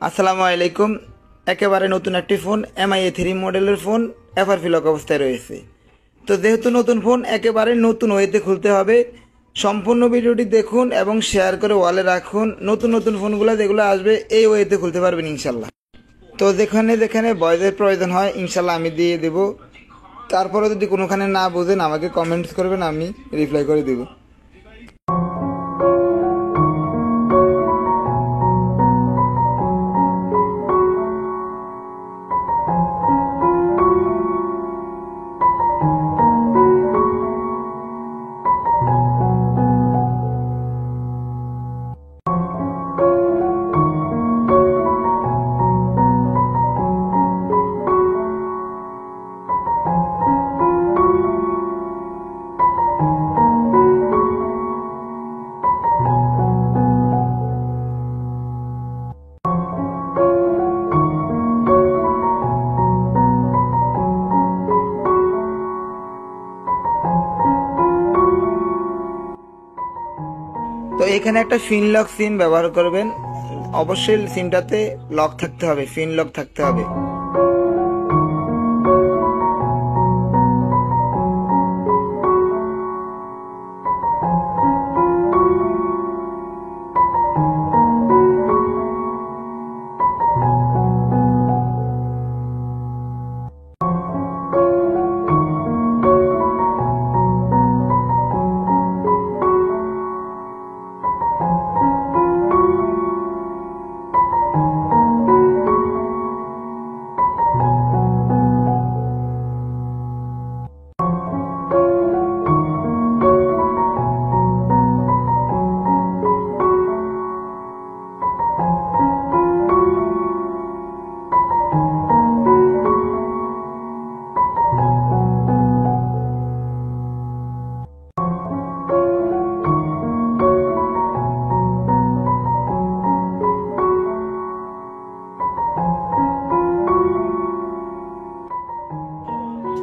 আসসালামু আলাইকুম। একেবারে নতুন একটি ফোন MI3 মডেলের ফোন এফআরপি লক অবস্থায় রয়েছে। তো যেহেতু নতুন ফোন একেবারে নতুন ওয়েতে খুলতে হবে। সম্পূর্ণ ভিডিওটি দেখুন এবং শেয়ার করে ওয়ালে রাখুন। নতুন নতুন ফোনগুলো যেগুলো আসবে এই ওয়েতে খুলতে পারবেন ইনশাল্লাহ। তো যেখানে যেখানে ভয়েসের প্রয়োজন হয় ইনশাল্লাহ আমি দিয়ে দেব। তারপরে যদি কোনোখানে না বুঝেন আমাকে কমেন্টস করবেন, আমি রিপ্লাই করে দেব। তো এখানে একটা ফিন লক সিম ব্যবহার করবেন। অবশ্যই সিমটাতে লক থাকতে হবে, ফিন লক থাকতে হবে।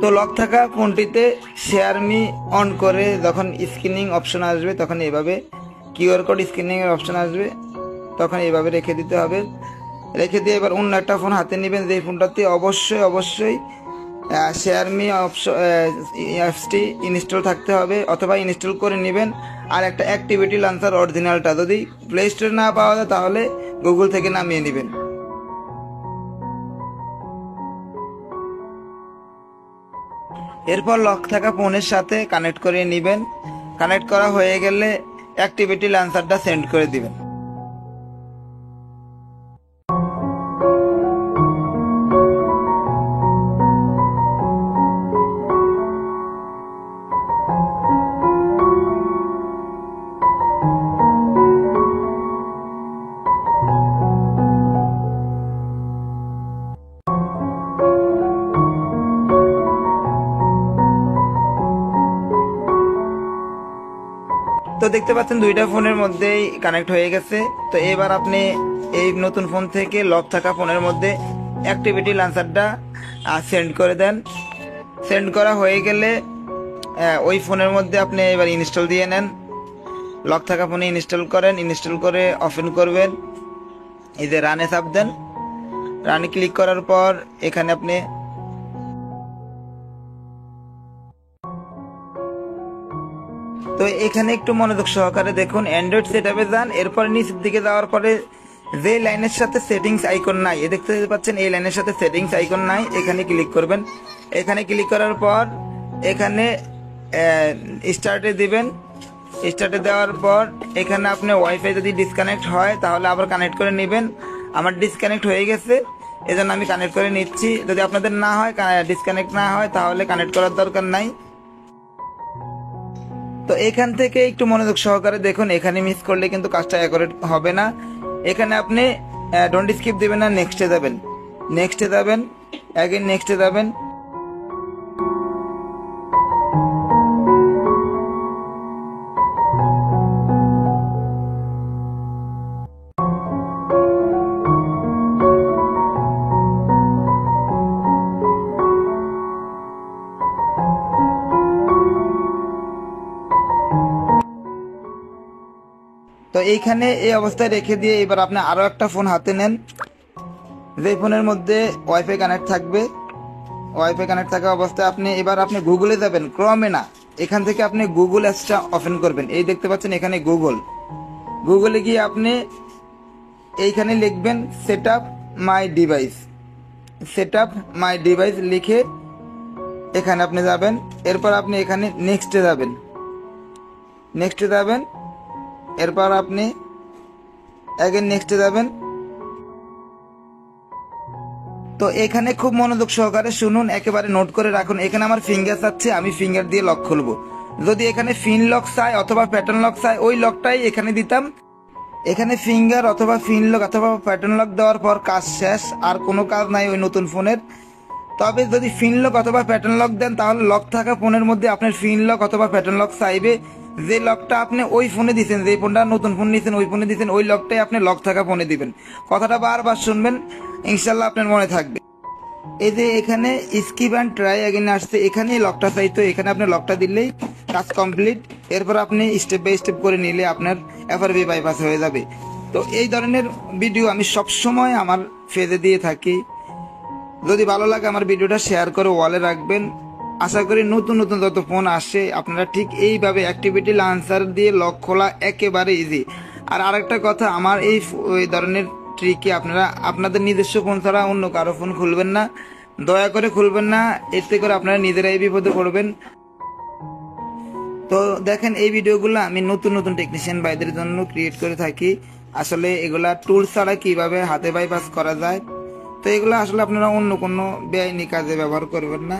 তো লক থাকা ফোনটিতে শেয়ার মি অন করে যখন স্ক্রিনিং অপশন আসবে তখন এইভাবে কিউআর কোড স্ক্রিনিং এর অপশন আসবে, তখন এইভাবে রেখে দিতে হবে। রেখে দিয়ে এবার অন্য একটা ফোন হাতে নেবেন, যে ফোনটাতে অবশ্যই শেয়ার মি অ্যাপসটি ইনস্টল থাকতে হবে, অথবা ইনস্টল করে নেবেন। আর একটা অ্যাক্টিভিটি লঞ্চার অরিজিনালটা যদি প্লে স্টোরে না পাওয়া যায় তাহলে গুগল থেকে নামিয়ে নেবেন। এরপর লক থাকা ফোনের সাথে কানেক্ট করে নেবেন। কানেক্ট করা হয়ে গেলে অ্যাক্টিভিটি লঞ্চারটা সেন্ড করে দিবেন। তো দেখতে পাচ্ছেন দুইটা ফোনের মধ্যেই কানেক্ট হয়ে গেছে। তো এবার আপনি এই নতুন ফোন থেকে লক থাকা ফোনের মধ্যে অ্যাক্টিভিটি লঞ্চারটা সেন্ড করে দেন। সেন্ড করা হয়ে গেলে ওই ফোনের মধ্যে আপনি এবার ইনস্টল দিয়ে নেন। লক থাকা ফোনে ইনস্টল করেন, ইনস্টল করে ওপেন করবেন। এই যে রানে চাপ দেন, রানে ক্লিক করার পর এখানে আপনি তো এখানে একটু মনোযোগ সহকারে দেখুন। অ্যান্ড্রয়েড সেটআপে যান, এরপর নিচের দিকে যাওয়ার পরে যে লাইনের সাথে সেটিংস আইকন নাই, দেখতে পাচ্ছেন এই লাইনের সাথে সেটিংস আইকন নাই, এখানে ক্লিক করবেন। এখানে ক্লিক করার পর এখানে স্টার্টে দিবেন। স্টার্টে দেওয়ার পর এখানে আপনি ওয়াইফাই যদি ডিসকানেক্ট হয় তাহলে আবার কানেক্ট করে নেবেন। আমার ডিসকানেক্ট হয়ে গেছে, এজন্য আমি কানেক্ট করে নিচ্ছি। যদি আপনাদের না হয়, ডিসকানেক্ট না হয়, তাহলে কানেক্ট করার দরকার নাই। তো এখান থেকে একটু মনোযোগ সহকারে দেখুন, এখানে মিস করলে কিন্তু কাজটা অ্যাকুরেট হবে না। এখানে আপনি ডোন্ট স্কিপ দিবেন না, নেক্সটে যাবেন, নেক্সটে যাবেন, অ্যাগেন নেক্সটে যাবেন। তো এইখানে এই অবস্থায় রেখে দিয়ে এবার আপনি আরো একটা ফোন হাতে নেন। যে ফোনের মধ্যে ওয়াইফাই কানেক্ট থাকবে, ওয়াইফাই কানেক্ট থাকা অবস্থায় আপনি গুগলে যাবেন, ক্রমে না, এখান থেকে আপনি গুগল অ্যাপসটা ওপেন করবেন। এই দেখতে পাচ্ছেন এখানে গুগলে গিয়ে আপনি এইখানে লিখবেন সেটআপ মাই ডিভাইস, সেটআপ মাই ডিভাইস লিখে এখানে আপনি যাবেন। এরপর আপনি এখানে নেক্সটে যাবেন, এরপর আপনি অ্যাগেন নেক্সটে যাবেন। তো এখানে খুব মনোযোগ সহকারে শুনুন, একেবারে নোট করে রাখুন। এখানে আমার ফিঙ্গার চাচ্ছে, আমি ফিঙ্গার দিয়ে লক খুলবো। যদি এখানে ফিন লক চাই অথবা প্যাটার্ন লক চাই, ওই লকটাই এখানে দিতাম। এখানে ফিঙ্গার অথবা ফিন লক অথবা প্যাটার্ন লক দেওয়ার পর কাজ শেষ, আর কোনো কাজ নাই ওই নতুন ফোনের। তবে যদি ফিন লক অথবা প্যাটার্ন লক দেন, তাহলে লক থাকা ফোনের মধ্যে আপনার ফিন লক অথবা প্যাটার্ন লক চাইবে। যে লকটা আপনি ওই ফোনে দিচ্ছেন, যে ফোনটা নতুন ফোন নিয়েছেন ওই ফোনে দিচ্ছেন, ওই লকটাই আপনি লক থাকা ফোনে দিবেন। কথাটা বারবার শুনবেন, ইনশাল্লাহ আপনার মনে থাকবে। এই যে এখানে স্কিপ অ্যান্ড ট্রাই অ্যাগেন আসছে, এখানে লকটা চাইতো, এখানে আপনি লকটা দিলেই কাজ কমপ্লিট। এরপর আপনি স্টেপ বাই স্টেপ করে নিলে আপনার এফআরবি বাইপাস হয়ে যাবে। তো এই ধরনের ভিডিও আমি সবসময় আমার পেজে দিয়ে থাকি। যদি ভালো লাগে আমার ভিডিওটা শেয়ার করে ওয়ালে রাখবেন। আশা করি নতুন নতুন যত ফোন আসে আপনারা ঠিক এইভাবে অ্যাক্টিভিটি লাঞ্চার দিয়ে লক খোলা একেবারে ইজি। আর আরেকটা কথা, আমার এই ধরনের ট্রিকে আপনারা আপনাদের নিজস্ব ফোন ছাড়া অন্য কারো ফোন খুলবেন না, দয়া করে খুলবেন না, এতে করে আপনারা নিজেরাই বিপদে পড়বেন। তো দেখেন এই ভিডিওগুলো আমি নতুন নতুন টেকনিশিয়ান ভাইদের জন্য ক্রিয়েট করে থাকি। আসলে এগুলা টুল ছাড়া কিভাবে হাতে বাইপাস করা যায়, তো এগুলো আসলে আপনারা অন্য কোনো বেআইনি কাজে ব্যবহার করবেন না।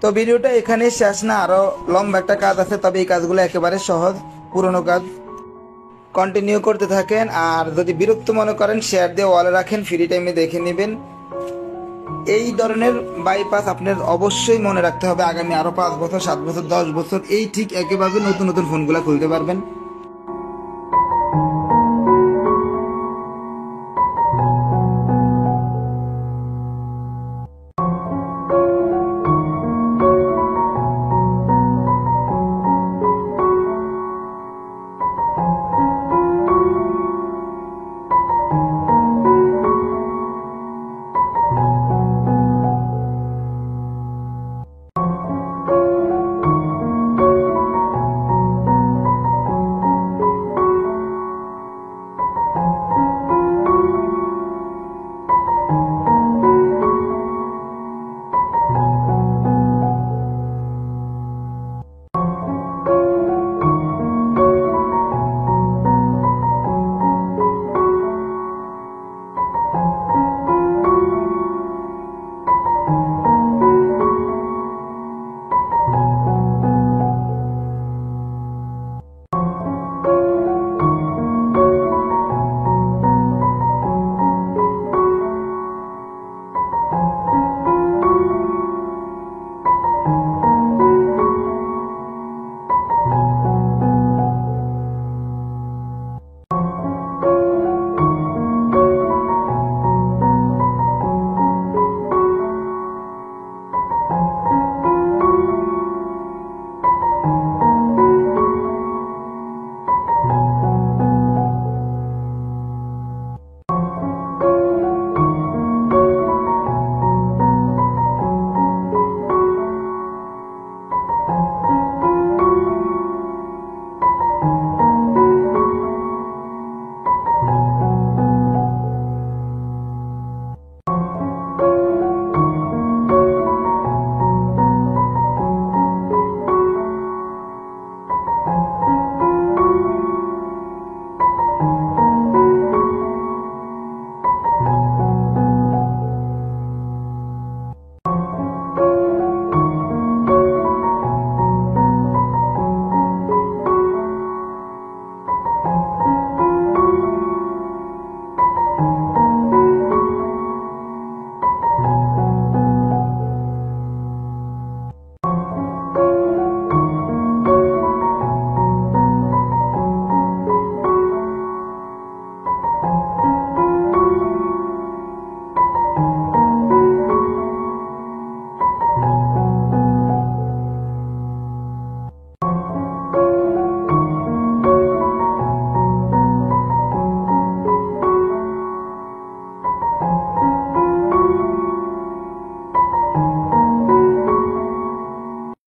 তো ভিডিওটা এখানেই শেষ না, আরো লম্বা একটা কাজ আছে, তবে এই কাজগুলো একেবারে সহজ, পুরনো কাজ। কন্টিনিউ করতে থাকেন, আর যদি বিরক্ত মনে করেন শেয়ার দিয়ে ওয়ালে রাখেন, ফ্রি টাইমে দেখে নেবেন। এই ধরনের বাইপাস আপনার অবশ্যই মনে রাখতে হবে, আগামী আরো 5 বছর 7 বছর 10 বছর এই ঠিক একেবারে নতুন নতুন ফোনগুলো খুলতে পারবেন।